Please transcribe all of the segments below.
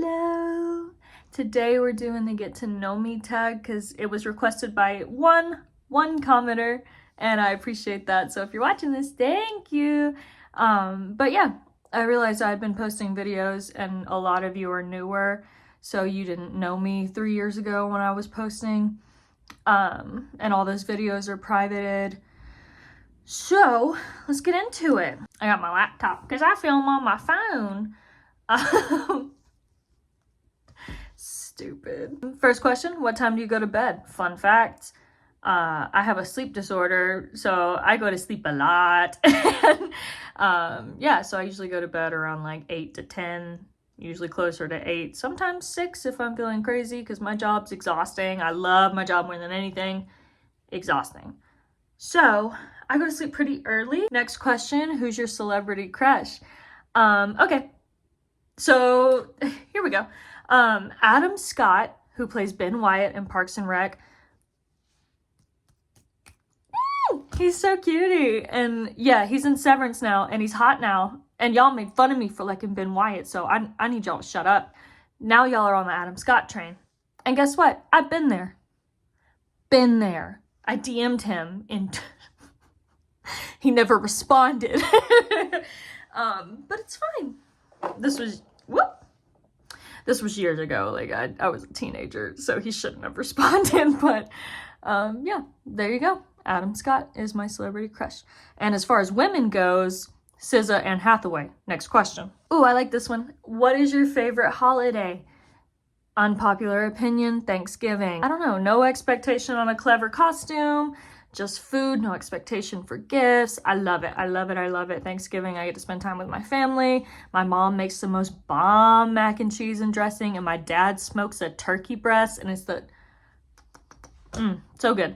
Hello! Today we're doing the get to know me tag because it was requested by one commenter and I appreciate that. So if you're watching this, thank you. But yeah, I realized I'd been posting videos and a lot of you are newer, so you didn't know me 3 years ago when I was posting. And all those videos are privated. So let's get into it. I got my laptop because I film on my phone. Stupid. First question, what time do you go to bed? Fun fact, I have a sleep disorder, so I go to sleep a lot. Yeah, so I usually go to bed around like 8 to 10, usually closer to 8, sometimes 6 if I'm feeling crazy because my job's exhausting. I love my job more than anything. Exhausting. So I go to sleep pretty early. Next question, who's your celebrity crush? Okay, so here we go. Adam Scott, who plays Ben Wyatt in Parks and Rec. He's so cutie. And yeah, he's in Severance now and he's hot now. And y'all made fun of me for liking Ben Wyatt, so I need y'all to shut up. Now y'all are on the Adam Scott train. And guess what? I've been there. Been there. I DM'd him and he never responded. But it's fine. This was years ago. Like I was a teenager, so he shouldn't have responded. But yeah, there you go. Adam Scott is my celebrity crush. And as far as women goes, SZA and Hathaway. Next question. Ooh, I like this one. What is your favorite holiday? Unpopular opinion, Thanksgiving. I don't know, no expectation on a clever costume, just food, no expectation for gifts. I love it. I love it. I love it. Thanksgiving, I get to spend time with my family. My mom makes the most bomb mac and cheese and dressing, and my dad smokes a turkey breast, and it's so good.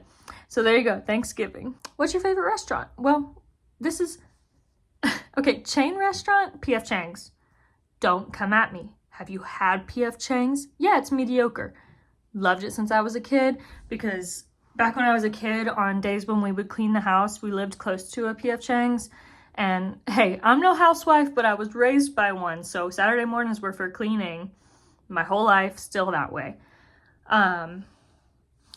So there you go, Thanksgiving. What's your favorite restaurant? Well, this is, okay, chain restaurant, P.F. Chang's. Don't come at me. Have you had P.F. Chang's? Yeah, it's mediocre. Loved it since I was a kid because back when I was a kid, on days when we would clean the house, we lived close to a P.F. Chang's. And hey, I'm no housewife, but I was raised by one. So Saturday mornings were for cleaning. My whole life, still that way.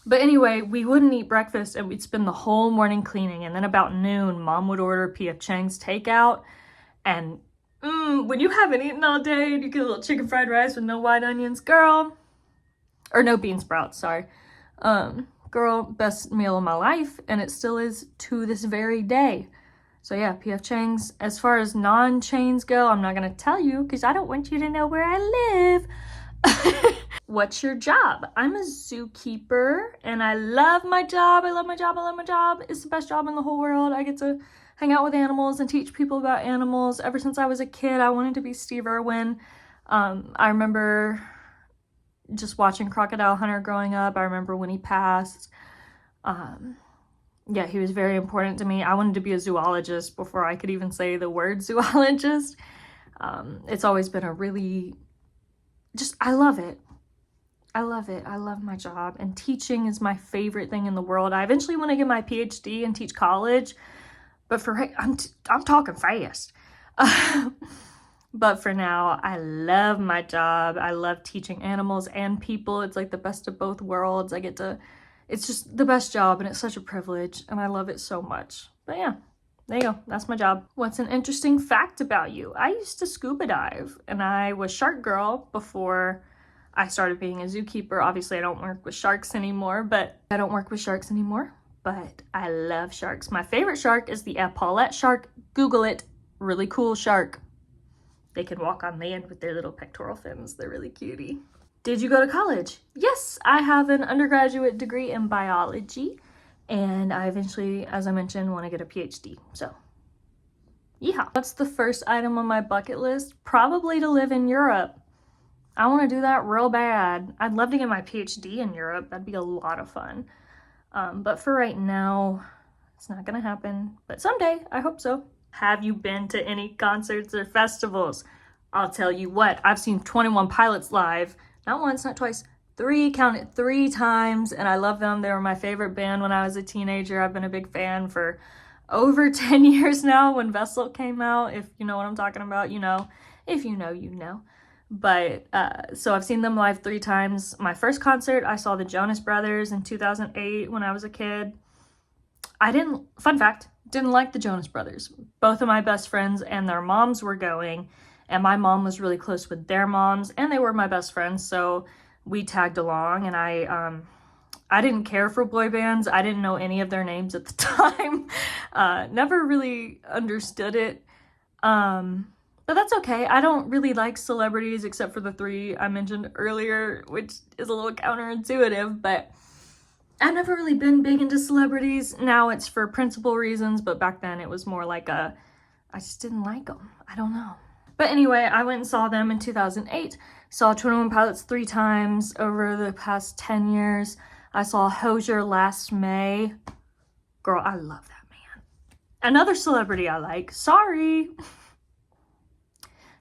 But anyway, we wouldn't eat breakfast and we'd spend the whole morning cleaning. And then about noon, Mom would order P.F. Chang's takeout. And when you haven't eaten all day and you get a little chicken fried rice with no white onions, girl, or no bean sprouts, sorry. Girl, best meal of my life, and it still is to this very day. So yeah, P.F. Chang's. As far as non-chains go, I'm not gonna tell you because I don't want you to know where I live. What's your job? I'm a zookeeper and I love my job. I love my job. I love my job. It's the best job in the whole world. I get to hang out with animals and teach people about animals. Ever since I was a kid, I wanted to be Steve Irwin. I remember just watching Crocodile Hunter growing up. I remember when he passed. Yeah, he was very important to me. I wanted to be a zoologist before I could even say the word zoologist. It's always been a really, I love it. I love it. I love my job, and teaching is my favorite thing in the world. I eventually want to get my PhD and teach college, but I'm talking fast. But for now, I love my job. I love teaching animals and people. It's like the best of both worlds. It's just the best job, and it's such a privilege, and I love it so much. But yeah, there you go. That's my job. What's an interesting fact about you? I used to scuba dive, and I was shark girl before I started being a zookeeper. Obviously, I don't work with sharks anymore, but I love sharks. My favorite shark is the Paulette shark. Google it. Really cool shark. They can walk on land with their little pectoral fins. They're really cutie. Did you go to college? Yes, I have an undergraduate degree in biology, and I eventually, as I mentioned, want to get a PhD. So, yeehaw. What's the first item on my bucket list? Probably to live in Europe. I want to do that real bad. I'd love to get my PhD in Europe. That'd be a lot of fun. But for right now, it's not going to happen. But someday, I hope so. Have you been to any concerts or festivals? I'll tell you what, I've seen 21 Pilots live. Not once, not twice, 3 times. And I love them. They were my favorite band when I was a teenager. I've been a big fan for over 10 years now. When Vessel came out, if you know what I'm talking about, you know. If you know, you know. But so I've seen them live 3 times. My first concert, I saw the Jonas Brothers in 2008 when I was a kid. Fun fact, didn't like the Jonas Brothers. Both of my best friends and their moms were going, and my mom was really close with their moms, and they were my best friends, so we tagged along. And I didn't care for boy bands. I didn't know any of their names at the time. Never really understood it. But that's okay. I don't really like celebrities except for the 3 I mentioned earlier, which is a little counterintuitive, but I've never really been big into celebrities. Now it's for principal reasons, but back then it was more like I just didn't like them. I don't know. But anyway, I went and saw them in 2008. Saw 21 Pilots 3 times over the past 10 years. I saw Hozier last May. Girl, I love that man. Another celebrity I like. Sorry.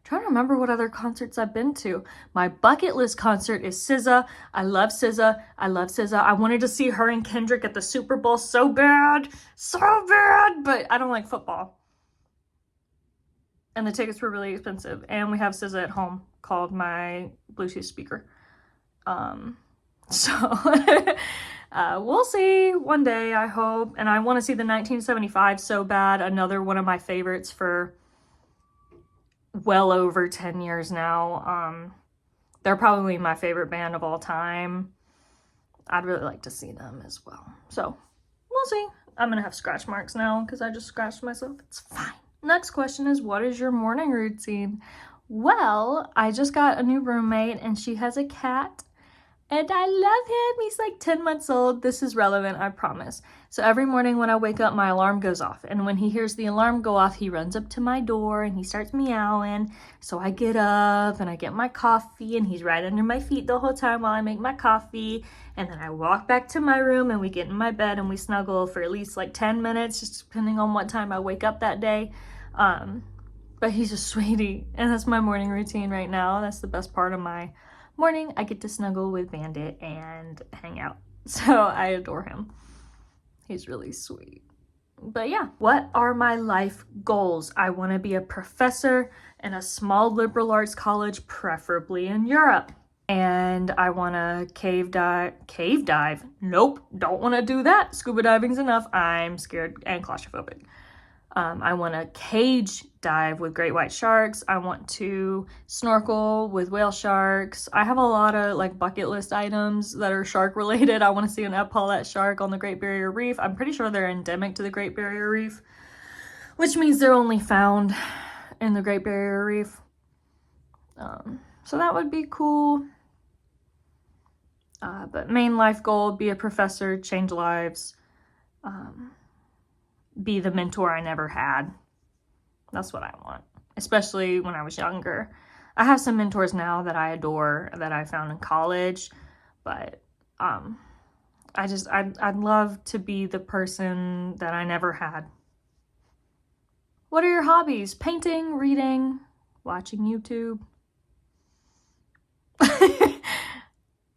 Trying to remember what other concerts I've been to. My bucket list concert is SZA. I love SZA. I love SZA. I wanted to see her and Kendrick at the Super Bowl so bad. So bad. But I don't like football. And the tickets were really expensive. And we have SZA at home called my Bluetooth speaker. So we'll see one day, I hope. And I want to see the 1975 so bad. Another one of my favorites for well over 10 years now. They're probably my favorite band of all time. I'd really like to see them as well. So we'll see. I'm gonna have scratch marks now because I just scratched myself. It's fine. Next question is, what is your morning routine? Well, I just got a new roommate and she has a cat. And I love him. He's like 10 months old. This is relevant, I promise. So every morning when I wake up, my alarm goes off. And when he hears the alarm go off, he runs up to my door and he starts meowing. So I get up and I get my coffee and he's right under my feet the whole time while I make my coffee. And then I walk back to my room and we get in my bed and we snuggle for at least like 10 minutes, just depending on what time I wake up that day. But he's a sweetie. And that's my morning routine right now. That's the best part of my morning. I get to snuggle with Bandit and hang out. So I adore him. He's really sweet. But yeah, what are my life goals? I want to be a professor in a small liberal arts college, preferably in Europe. And I want to cave dive. Nope, don't want to do that. Scuba diving's enough. I'm scared and claustrophobic. I want to cage dive with great white sharks. I want to snorkel with whale sharks. I have a lot of like bucket list items that are shark related. I want to see an epaulet shark on the Great Barrier Reef. I'm pretty sure they're endemic to the Great Barrier Reef, which means they're only found in the Great Barrier Reef. So that would be cool. But main life goal, be a professor, change lives. Be the mentor I never had. That's what I want, especially when I was younger. I have some mentors now that I adore that I found in college, but I'd love to be the person that I never had. What are your hobbies? Painting, reading, watching YouTube.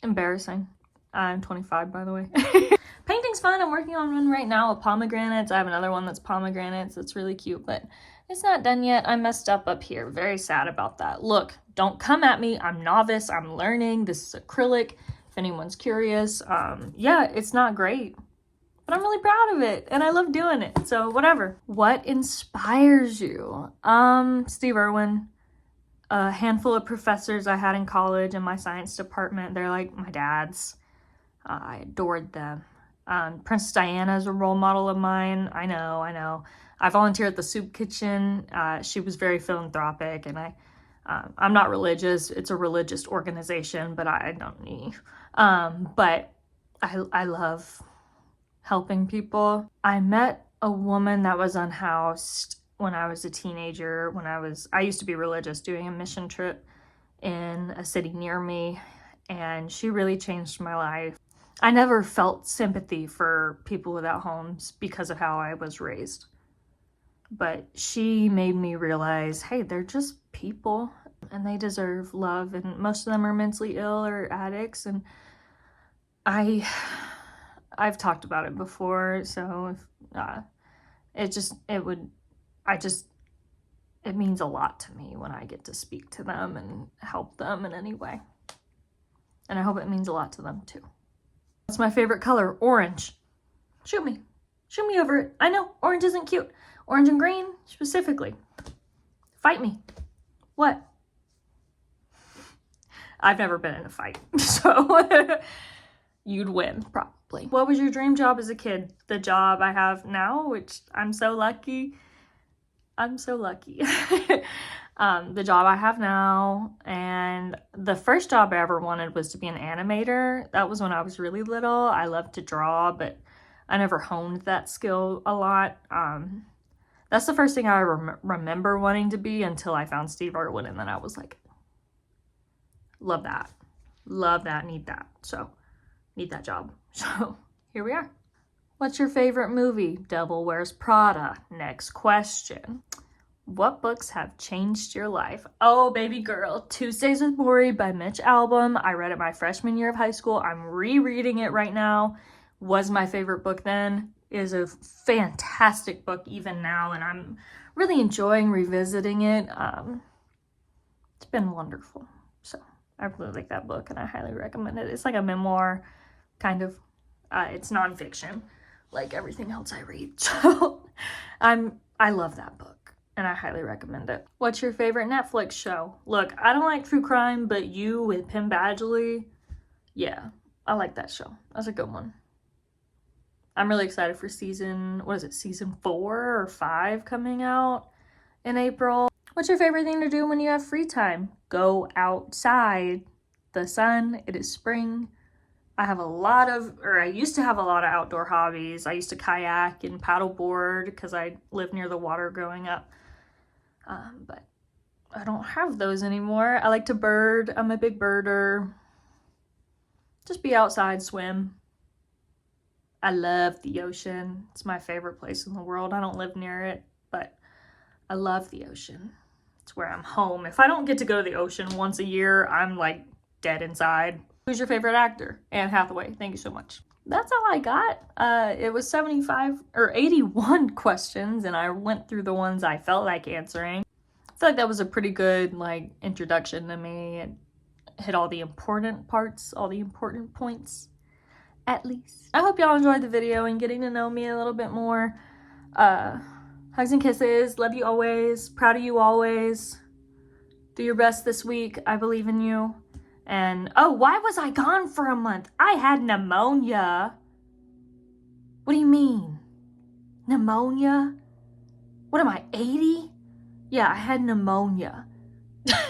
Embarrassing. I'm 25, by the way. Painting's fun. I'm working on one right now with pomegranates. I have another one that's pomegranates. It's really cute, but it's not done yet. I messed up here. Very sad about that. Look, don't come at me. I'm novice. I'm learning. This is acrylic. If anyone's curious. Yeah, it's not great, but I'm really proud of it and I love doing it. So whatever. What inspires you? Steve Irwin. A handful of professors I had in college in my science department. They're like my dads. I adored them. Princess Diana is a role model of mine. I know. I volunteer at the soup kitchen. She was very philanthropic, and I'm not religious. It's a religious organization, but I don't need. But I love helping people. I met a woman that was unhoused when I was a teenager. I used to be religious, doing a mission trip in a city near me, and she really changed my life. I never felt sympathy for people without homes because of how I was raised. But she made me realize, hey, they're just people and they deserve love. And most of them are mentally ill or addicts. And I've talked about it before. So it it means a lot to me when I get to speak to them and help them in any way. And I hope it means a lot to them too. What's my favorite color? Orange. Shoot me. Shoot me over it. I know, orange isn't cute. Orange and green, specifically. Fight me. What? I've never been in a fight, so you'd win, probably. What was your dream job as a kid? The job I have now, which I'm so lucky. I'm so lucky. The job I have now, and the first job I ever wanted was to be an animator. That was when I was really little. I loved to draw, but I never honed that skill a lot. That's the first thing I remember wanting to be until I found Steve Irwin, and then I was like, love that, need that. So, need that job. So, here we are. What's your favorite movie? Devil Wears Prada. Next question. What books have changed your life? Oh, baby girl. Tuesdays with Morrie by Mitch Albom. I read it my freshman year of high school. I'm rereading it right now. Was my favorite book then. Is a fantastic book even now, and I'm really enjoying revisiting it. It's been wonderful. So I really like that book, and I highly recommend it. It's like a memoir, kind of. It's nonfiction, like everything else I read. So I love that book, and I highly recommend it. What's your favorite Netflix show? Look, I don't like true crime, but You with Penn Badgley, yeah, I like that show. That's a good one. I'm really excited for season 4 or 5 coming out in April. What's your favorite thing to do when you have free time? Go outside. The sun, it is spring. I used to have a lot of outdoor hobbies. I used to kayak and paddleboard because I lived near the water growing up. But I don't have those anymore. I like to bird. I'm a big birder. Just be outside, swim. I love the ocean. It's my favorite place in the world. I don't live near it, but I love the ocean. It's where I'm home. If I don't get to go to the ocean once a year, I'm like dead inside. Who's your favorite actor? Anne Hathaway. Thank you so much. That's all I got. It was 81 questions, and I went through the ones I felt like answering. I feel like that was a pretty good introduction to me. It hit all the important parts, all the important points. At least. I hope y'all enjoyed the video and getting to know me a little bit more. Hugs and kisses. Love you always. Proud of you always. Do your best this week. I believe in you. And, oh, why was I gone for a month? I had pneumonia. What do you mean? Pneumonia? What am I, 80? Yeah, I had pneumonia.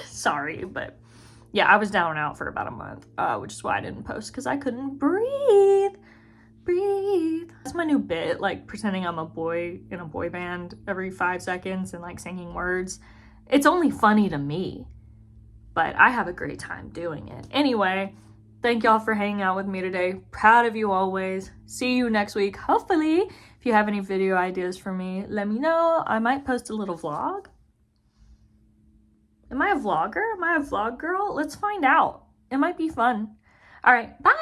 Sorry, but... yeah, I was down and out for about a month, which is why I didn't post, because I couldn't breathe. That's my new bit, pretending I'm a boy in a boy band every 5 seconds and, singing words. It's only funny to me, but I have a great time doing it. Anyway, thank y'all for hanging out with me today. Proud of you always. See you next week, hopefully. If you have any video ideas for me, let me know. I might post a little vlog. Am I a vlogger? Am I a vlog girl? Let's find out. It might be fun. All right, bye.